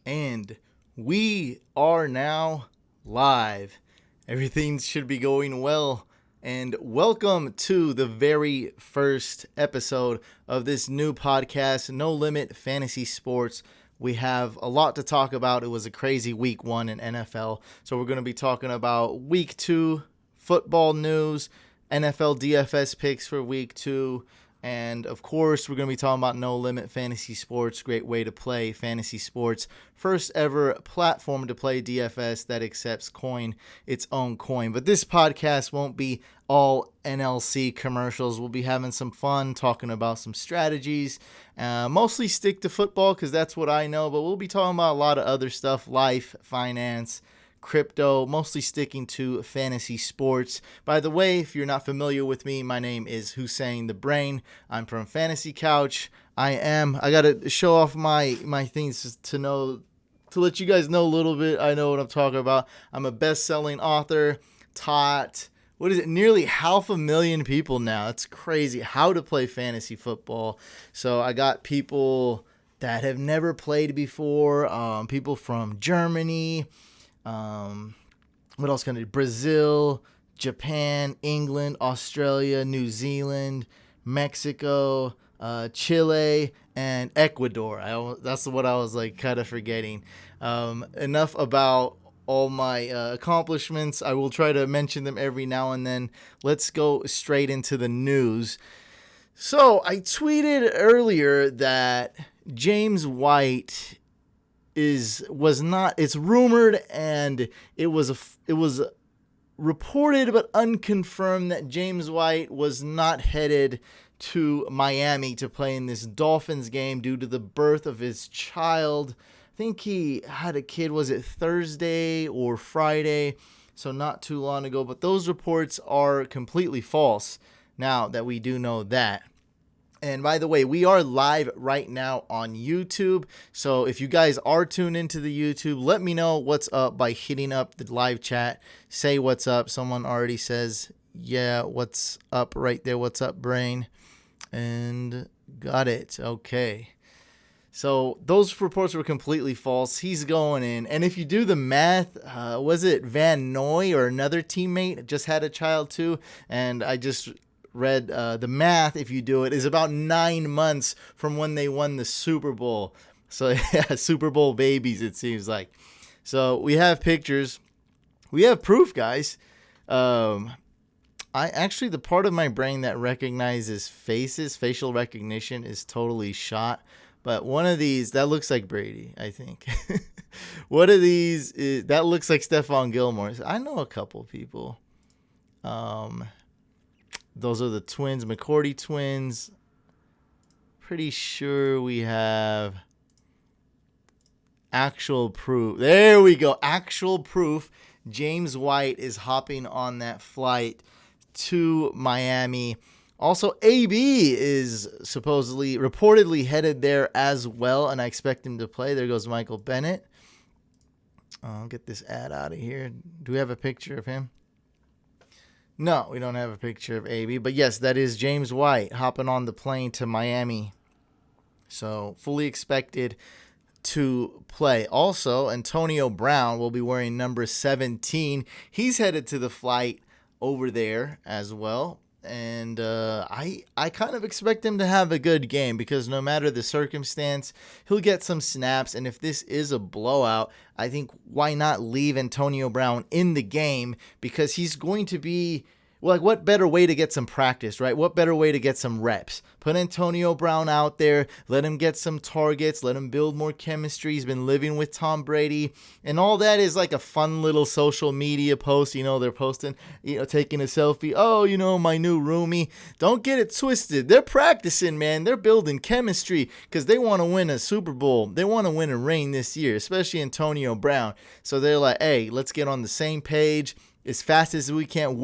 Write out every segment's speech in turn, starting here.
And we are now live. Everything should be going well. And welcome to the very first episode of this new podcast, No Limit Fantasy Sports. We have a lot to talk about. It was a crazy week one in NFL. So we're going to be talking about week two football news, NFL DFS picks for week two. And of course, we're going to be talking about No Limit Fantasy Sports. Great way to play fantasy sports. First ever platform to play DFS that accepts its own coin. But this podcast won't be all NLC commercials. We'll be having some fun talking about some strategies. Mostly stick to football because that's what I know. But we'll be talking about a lot of other stuff, life, finance, crypto, mostly sticking to fantasy sports. By the way, if you're not familiar with me, my name is Hussein the Brain. I'm from Fantasy Couch. I got to show off my things to let you guys know a little bit. I know what I'm talking about. I'm a best-selling author, taught, nearly 500,000 people now. It's crazy how to play fantasy football. So I got people that have never played before, people from Germany, what else can I do? Brazil, Japan, England, Australia, New Zealand, Mexico, Chile, and Ecuador. That's what I was kind of forgetting. Enough about all my accomplishments. I will try to mention them every now and then. Let's go straight into the news. So I tweeted earlier that James White it's rumored and it was reported but unconfirmed that James White was not headed to Miami to play in this Dolphins game due to the birth of his child. I think he had a kid, was it Thursday or Friday? So not too long ago, but those reports are completely false now that we do know that. And by the way, we are live right now on YouTube. So if you guys are tuned into the YouTube, let me know what's up by hitting up the live chat. Say what's up. Someone already says, yeah, what's up right there. What's up, brain? And got it. Okay. So those reports were completely false. He's going in. And if you do the math, was it Van Noy or another teammate just had a child too? And I just read the math, if you do it, is about 9 months from when they won the Super Bowl. So yeah, Super Bowl babies, it seems like. So we have pictures. We have proof, guys. The part of my brain that recognizes facial recognition is totally shot. But one of these, that looks like Brady, I think. One of these, that looks like Stephon Gilmore. I know a couple people. Those are the twins, McCourty twins. Pretty sure we have actual proof. There we go. Actual proof. James White is hopping on that flight to Miami. Also, AB is reportedly headed there as well, and I expect him to play. There goes Michael Bennett. I'll get this ad out of here. Do we have a picture of him? No, we don't have a picture of AB. But yes, that is James White hopping on the plane to Miami. So fully expected to play. Also, Antonio Brown will be wearing number 17. He's headed to the flight over there as well. And I kind of expect him to have a good game because no matter the circumstance, he'll get some snaps. And if this is a blowout, I think why not leave Antonio Brown in the game because he's going to be what better way to get some practice, right? What better way to get some reps? Put Antonio Brown out there, let him get some targets, let him build more chemistry. He's been living with Tom Brady, and all that is like a fun little social media post. They're posting, taking a selfie. Oh, my new roomie. Don't get it twisted. They're practicing, man. They're building chemistry because they want to win a Super Bowl. They want to win a ring this year, especially Antonio Brown. So they're like, hey, let's get on the same page as fast as we can.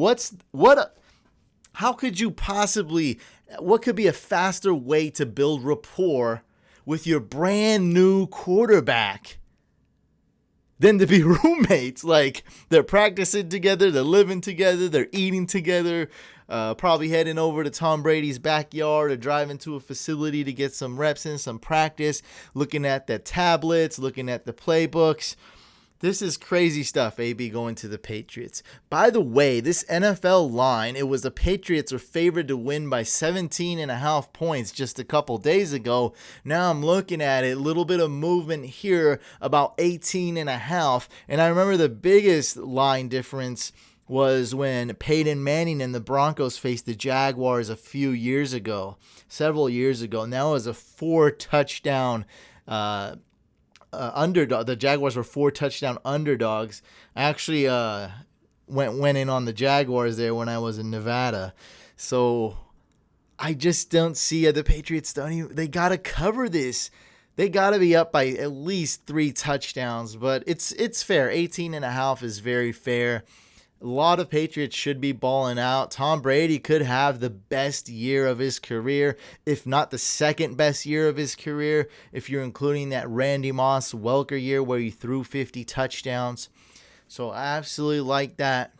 How could you possibly, what could be a faster way to build rapport with your brand new quarterback than to be roommates. Like, they're practicing together, they're living together, they're eating together, probably heading over to Tom Brady's backyard or driving to a facility to get some reps in, some practice, looking at the tablets, looking at the playbooks. This is crazy stuff, AB going to the Patriots. By the way, this NFL line, it was the Patriots were favored to win by 17.5 points just a couple days ago. Now I'm looking at it, a little bit of movement here, about 18.5. And I remember the biggest line difference was when Peyton Manning and the Broncos faced the Jaguars a few years ago, several years ago. And that was a 4-touchdown underdog. The Jaguars were 4-touchdown underdogs. I actually went in on the Jaguars there when I was in Nevada. So I just don't see the Patriots they got to cover this. They got to be up by at least 3 touchdowns, but it's fair. 18.5 is very fair. A lot of Patriots should be balling out. Tom Brady could have the best year of his career, if not the second best year of his career, if you're including that Randy Moss Welker year where he threw 50 touchdowns. So I absolutely like that.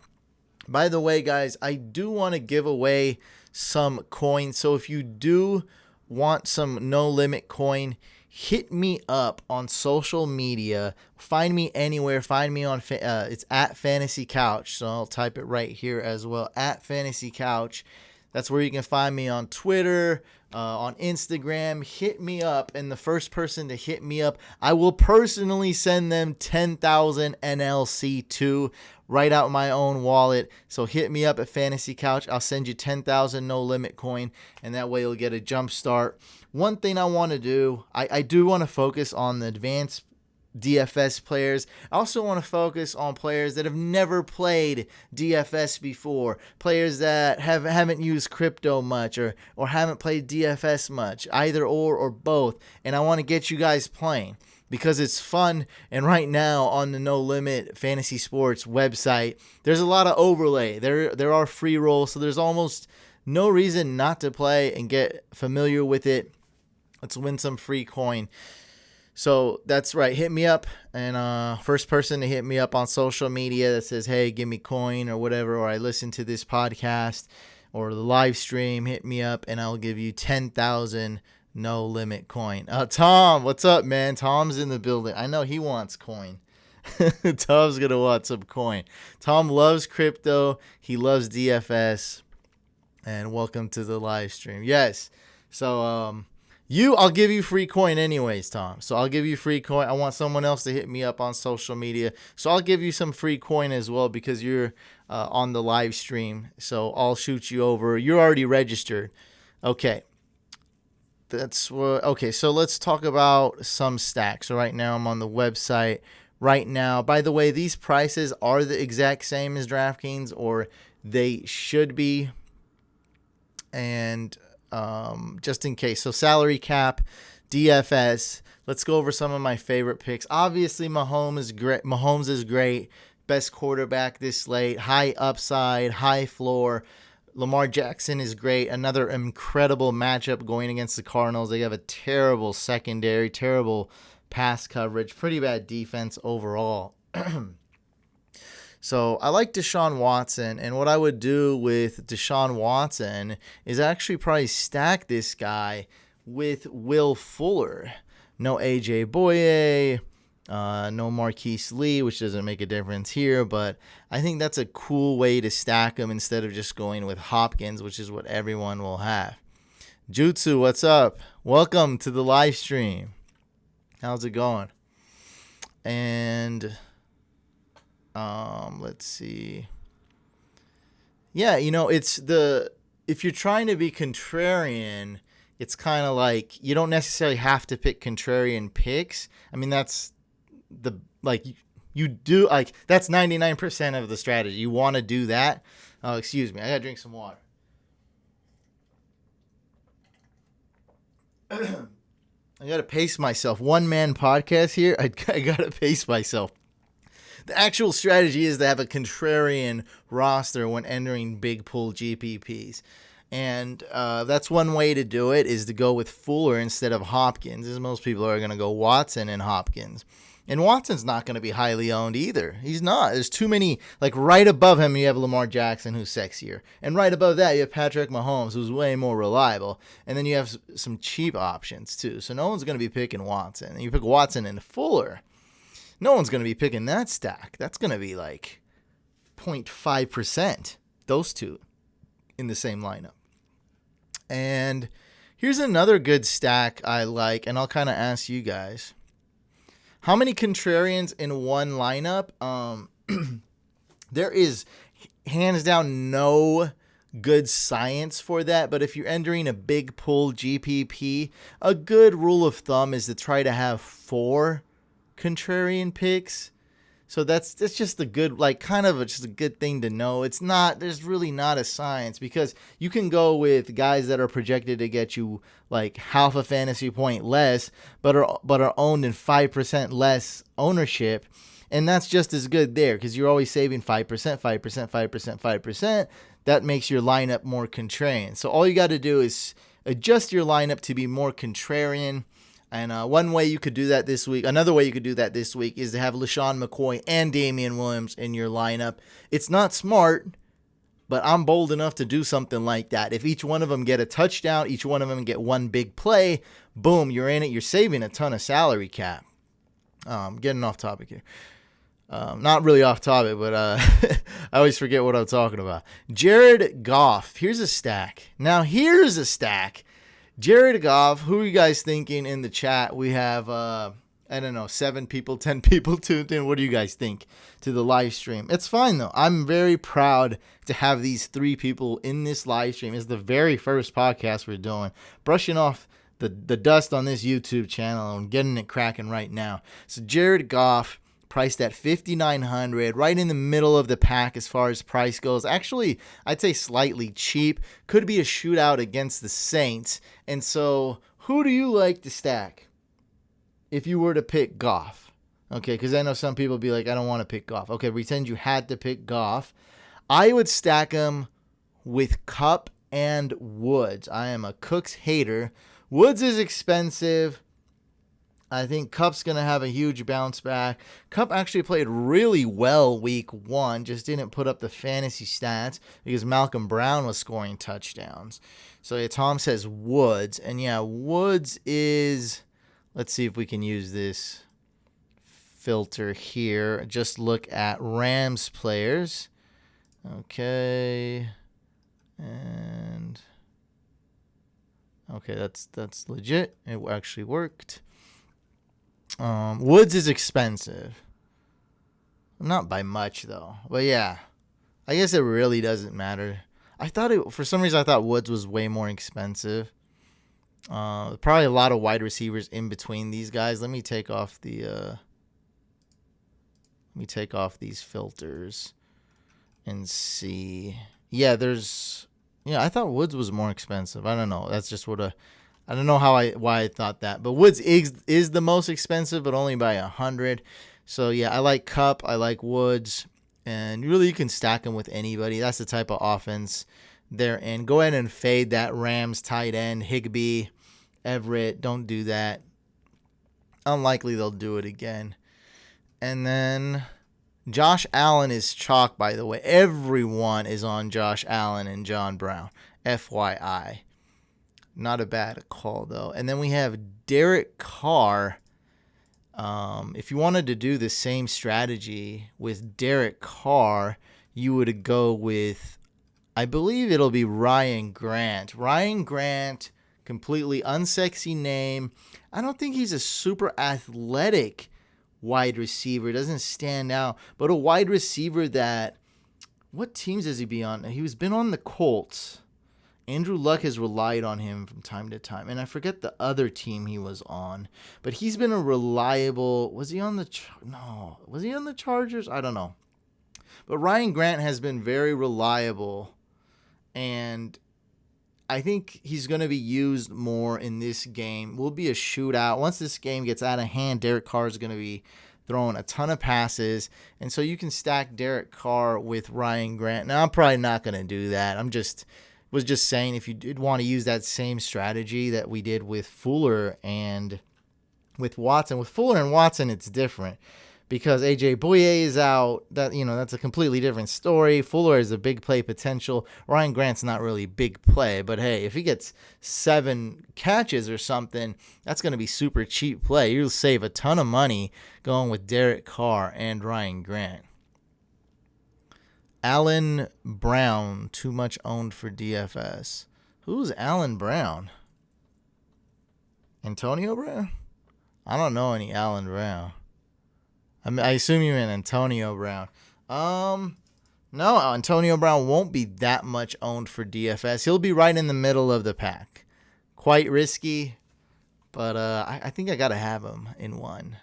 By the way, guys, I do want to give away some coins. So if you do want some no limit coin, hit me up on social media. Find me anywhere. Find me on it's at Fantasy Couch. So I'll type it right here as well, at Fantasy Couch. That's where you can find me on Twitter, on Instagram. Hit me up, and the first person to hit me up, I will personally send them 10,000 NLC2 right out of my own wallet. So hit me up at Fantasy Couch. I'll send you 10,000 no limit coin, and that way you'll get a jump start. One thing I want to do, I do want to focus on the advanced DFS players. I also want to focus on players that have never played DFS before, players that haven't used crypto much or haven't played DFS much, either or both. And I want to get you guys playing because it's fun. And right now on the No Limit Fantasy Sports website, there's a lot of overlay. There are free rolls, so there's almost no reason not to play and get familiar with it. Let's win some free coin. So that's right. Hit me up, and first person to hit me up on social media that says, hey, give me coin or whatever, or I listen to this podcast or the live stream, hit me up, and I'll give you 10,000 no limit coin. Tom, what's up, man? Tom's in the building. I know he wants coin. Tom's going to want some coin. Tom loves crypto. He loves DFS. And welcome to the live stream. Yes. So, I'll give you free coin anyways, Tom. So I'll give you free coin. I want someone else to hit me up on social media. So I'll give you some free coin as well because you're on the live stream. So I'll shoot you over. You're already registered. Okay. Okay, so let's talk about some stacks. So right now I'm on the website right now. By the way, these prices are the exact same as DraftKings, or they should be. And just in case. So salary cap, DFS. Let's go over some of my favorite picks. Obviously, Mahomes is great. Mahomes is great. Best quarterback this slate. High upside, high floor. Lamar Jackson is great. Another incredible matchup going against the Cardinals. They have a terrible secondary, terrible pass coverage, pretty bad defense overall. So I like Deshaun Watson, and what I would do with Deshaun Watson is actually probably stack this guy with Will Fuller. No A.J. Boye, no Marquise Lee, which doesn't make a difference here, but I think that's a cool way to stack him instead of just going with Hopkins, which is what everyone will have. Jutsu, what's up? Welcome to the live stream. How's it going? And let's see. Yeah, if you're trying to be contrarian, it's kind of like you don't necessarily have to pick contrarian picks. I mean, that's you do, that's 99% of the strategy. You want to do that. Oh, excuse me. I got to drink some water. I got to pace myself. One man podcast here. I got to pace myself. The actual strategy is to have a contrarian roster when entering big pool GPPs. And that's one way to do it, is to go with Fuller instead of Hopkins, as most people are going to go Watson and Hopkins. And Watson's not going to be highly owned either. He's not. There's too many. Like right above him, you have Lamar Jackson, who's sexier. And right above that, you have Patrick Mahomes, who's way more reliable. And then you have some cheap options too. So no one's going to be picking Watson. And you pick Watson and Fuller. No one's going to be picking that stack. That's going to be like 0.5%. Those two in the same lineup. And here's another good stack I like, and I'll kind of ask you guys. How many contrarians in one lineup? There is hands down no good science for that, but if you're entering a big pool GPP, a good rule of thumb is to try to have 4 contrarian picks. So that's just a good, like, kind of just a good thing to know. There's really not a science, because you can go with guys that are projected to get you like half a fantasy point less, but are owned in 5% less ownership. And that's just as good there, because you're always saving 5%, 5%, 5%, 5%. That makes your lineup more contrarian. So all you got to do is adjust your lineup to be more contrarian. And one way you could do that this week, another way you could do that this week, is to have LaShawn McCoy and Damian Williams in your lineup. It's not smart, but I'm bold enough to do something like that. If each one of them get a touchdown, each one of them get one big play, boom, you're in it. You're saving a ton of salary cap. Getting off topic here. Not really off topic, but I always forget what I'm talking about. Jared Goff. Here's a stack. Jared Goff, who are you guys thinking in the chat? We have, 7 people, 10 people tuned in. What do you guys think to the live stream? It's fine, though. I'm very proud to have these 3 people in this live stream. It's the very first podcast we're doing. Brushing off the dust on this YouTube channel and getting it cracking right now. So Jared Goff, priced at $5,900, right in the middle of the pack as far as price goes. Actually, I'd say slightly cheap. Could be a shootout against the Saints. And so, who do you like to stack if you were to pick Goff? Okay, because I know some people be like, I don't want to pick Goff. Okay, pretend you had to pick Goff. I would stack him with Kupp and Woods. I am a Cooks hater. Woods is expensive. I think Kupp's going to have a huge bounce back. Kupp actually played really well week 1, just didn't put up the fantasy stats because Malcolm Brown was scoring touchdowns. So yeah, Tom says Woods. And yeah, Woods is, let's see if we can use this filter here. Just look at Rams players. Okay. And okay, that's legit. It actually worked. Woods is expensive. Not by much, though. But yeah, I guess it really doesn't matter. For some reason, I thought Woods was way more expensive. Probably a lot of wide receivers in between these guys. Let me take off these filters and see. Yeah, I thought Woods was more expensive. I don't know. That's just I don't know why I thought that, but Woods is the most expensive, but only by 100. So yeah, I like Kupp, I like Woods, and really you can stack them with anybody. That's the type of offense they're in. Go ahead and fade that Rams tight end, Higbee, Everett. Don't do that. Unlikely they'll do it again. And then Josh Allen is chalk, by the way. Everyone is on Josh Allen and John Brown. FYI. Not a bad call, though. And then we have Derek Carr. If you wanted to do the same strategy with Derek Carr, you would go with, I believe it'll be Ryan Grant. Ryan Grant, completely unsexy name. I don't think he's a super athletic wide receiver. Doesn't stand out. But a wide receiver that, what teams has he been on? He's been on the Colts. Andrew Luck has relied on him from time to time. And I forget the other team he was on. But he's been a reliable... Was he on the Chargers? I don't know. But Ryan Grant has been very reliable. And I think he's going to be used more in this game. Will be a shootout. Once this game gets out of hand, Derek Carr is going to be throwing a ton of passes. And so you can stack Derek Carr with Ryan Grant. Now, I'm probably not going to do that. was just saying if you did want to use that same strategy that we did with Fuller and with Watson. With Fuller and Watson, it's different because AJ Bouye is out. That's a completely different story. Fuller is a big play potential. Ryan Grant's not really big play, but hey, if he gets 7 catches or something, that's going to be super cheap play. You'll save a ton of money going with Derek Carr and Ryan Grant. Allen Brown, too much owned for DFS. Who's Allen Brown? Antonio Brown? I don't know any Allen Brown. I assume you mean Antonio Brown. No, Antonio Brown won't be that much owned for DFS. He'll be right in the middle of the pack. Quite risky, but I think I got to have him in one.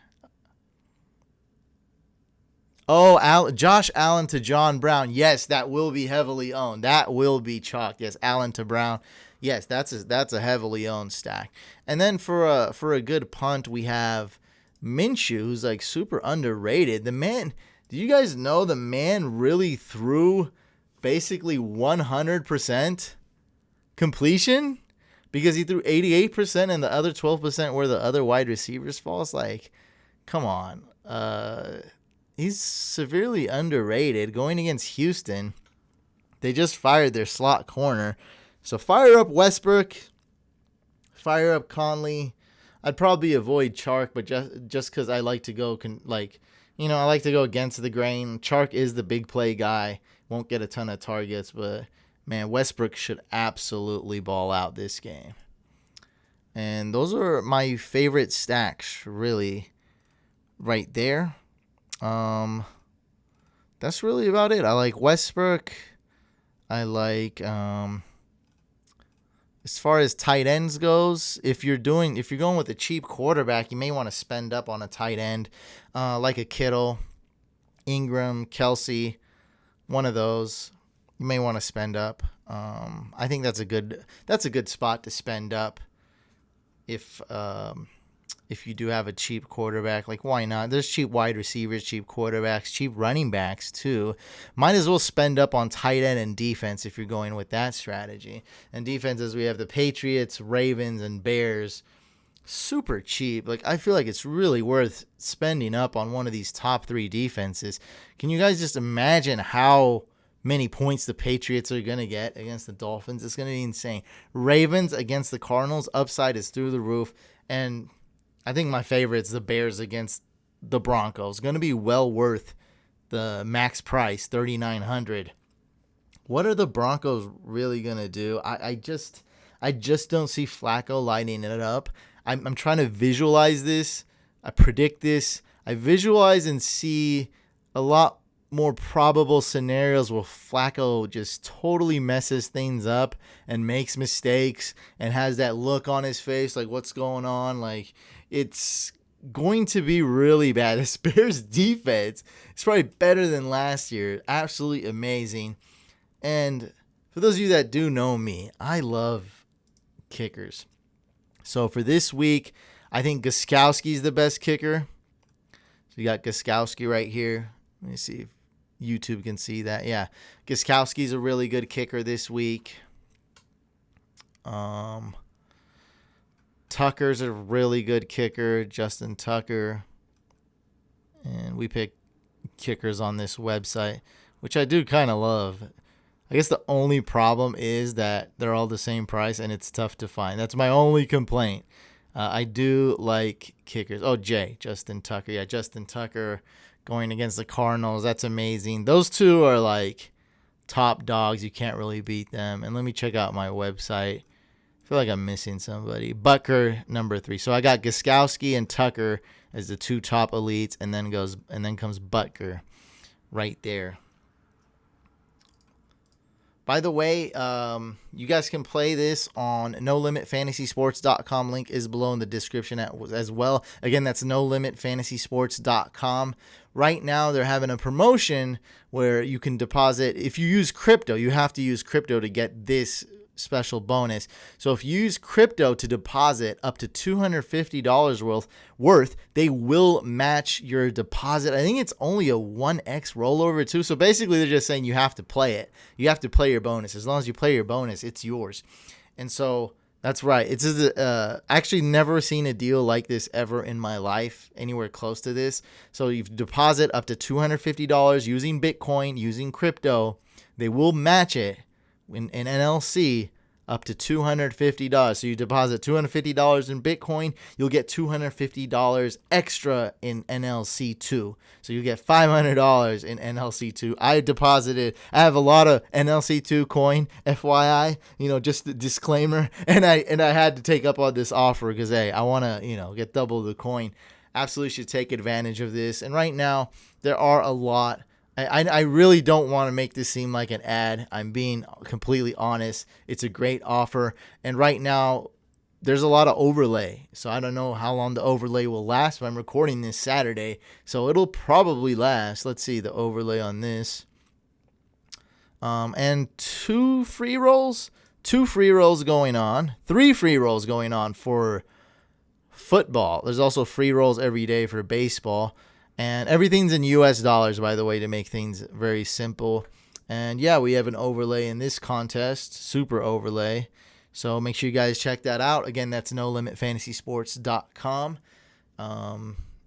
Oh, Josh Allen to John Brown. Yes, that will be heavily owned. That will be chalked. Yes, Allen to Brown. Yes, that's a heavily owned stack. And then for a good punt, we have Minshew, who's like super underrated. The man, do you guys know the man really threw basically 100% completion? Because he threw 88% and the other 12% where the other wide receivers fall. It's like, come on. He's severely underrated. Going against Houston, they just fired their slot corner. So fire up Westbrook, fire up Conley. I'd probably avoid Chark, but just because I like to go I like to go against the grain. Chark is the big play guy. Won't get a ton of targets, but man, Westbrook should absolutely ball out this game. And those are my favorite stacks, really, right there. That's really about it. I like Westbrook. I like as far as tight ends goes, if you're going with a cheap quarterback, you may want to spend up on a tight end, like a Kittle, Ingram, Kelsey, one of those. You may want to spend up. I think that's a good spot to spend up if you do have a cheap quarterback. Like, why not? There's cheap wide receivers, cheap quarterbacks, cheap running backs too. Might as well spend up on tight end and defense if you're going with that strategy. And defenses, we have the Patriots, Ravens, and Bears. Super cheap. Like, I feel like it's really worth spending up on one of these top 3 defenses. Can you guys just imagine how many points the Patriots are going to get against the Dolphins? It's going to be insane. Ravens against the Cardinals, upside is through the roof. And I think my favorite is the Bears against the Broncos. Going to be well worth the max price, $3,900. What are the Broncos really going to do? I just don't see Flacco lighting it up. I'm trying to visualize this. I predict this. I visualize and see a lot more probable scenarios where Flacco just totally messes things up and makes mistakes and has that look on his face like, what's going on? Like, it's going to be really bad. This Bears defense is probably better than last year. Absolutely amazing. And for those of you that do know me, I love kickers. So for this week, I think Gostkowski's the best kicker. So you got Gostkowski right here. Let me see if YouTube can see that. Yeah, Gostkowski's a really good kicker this week. Tucker's a really good kicker, Justin Tucker. And we pick kickers on this website, which I do kind of love. I guess the only problem is that they're all the same price and it's tough to find. That's my only complaint. I do like kickers. Oh, Justin Tucker. Yeah, Justin Tucker going against the Cardinals. That's amazing. Those two are like top dogs. You can't really beat them. And let me check out my website. I feel like I'm missing somebody. Butker, number 3. So I got Gostkowski and Tucker as the 2 top elites, and then comes Butker right there. By the way, you guys can play this on NoLimitFantasySports.com. Link is below in the description as well. Again, that's NoLimitFantasySports.com. Right now, they're having a promotion where you can deposit. If you use crypto, you have to use crypto to get this special bonus. So if you use crypto to deposit up to $250 worth, they will match your deposit. I think it's only a 1x rollover too. So basically they're just saying you have to play it. You have to play your bonus. As long as you play your bonus, it's yours. And so that's right. It's actually never seen a deal like this ever in my life, anywhere close to this. So you deposit up to $250 using Bitcoin, using crypto. They will match it in NLC up to $250. So you deposit $250 in Bitcoin, you'll get $250 extra in NLC2. So you get $500 in NLC2. I have a lot of NLC2 coin, FYI, just a disclaimer. And I had to take up on this offer because, hey, I want to, get double the coin. Absolutely should take advantage of this. And right now, there are a lot. I really don't want to make this seem like an ad. I'm being completely honest. It's a great offer. And right now, there's a lot of overlay. So I don't know how long the overlay will last, but I'm recording this Saturday. So it'll probably last. Let's see the overlay on this. And 2 free rolls. 2 free rolls going on. 3 free rolls going on for football. There's also free rolls every day for baseball. And everything's in US dollars, by the way, to make things very simple. And yeah, we have an overlay in this contest, super overlay. So make sure you guys check that out. Again, that's NoLimitFantasySports.com.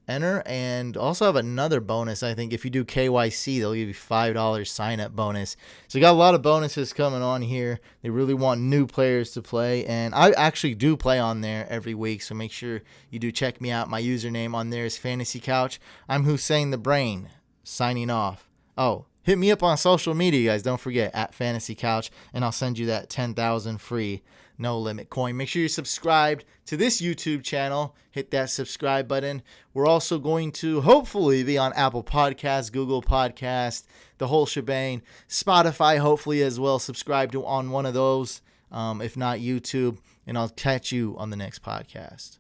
Enter. And also have another bonus. I think if you do KYC, they'll give you $5 sign-up bonus. So you got a lot of bonuses coming on here. They really want new players to play. And I actually do play on there every week. So make sure you do check me out. My username on there is Fantasy Couch. I'm Hussein the Brain, signing off. Oh, hit me up on social media, guys. Don't forget, at Fantasy Couch. And I'll send you that 10,000 free No Limit coin. Make sure you're subscribed to this YouTube channel. Hit that subscribe button. We're also going to hopefully be on Apple Podcasts, Google Podcasts, the whole shebang. Spotify, hopefully as well. Subscribe to on one of those, if not YouTube. And I'll catch you on the next podcast.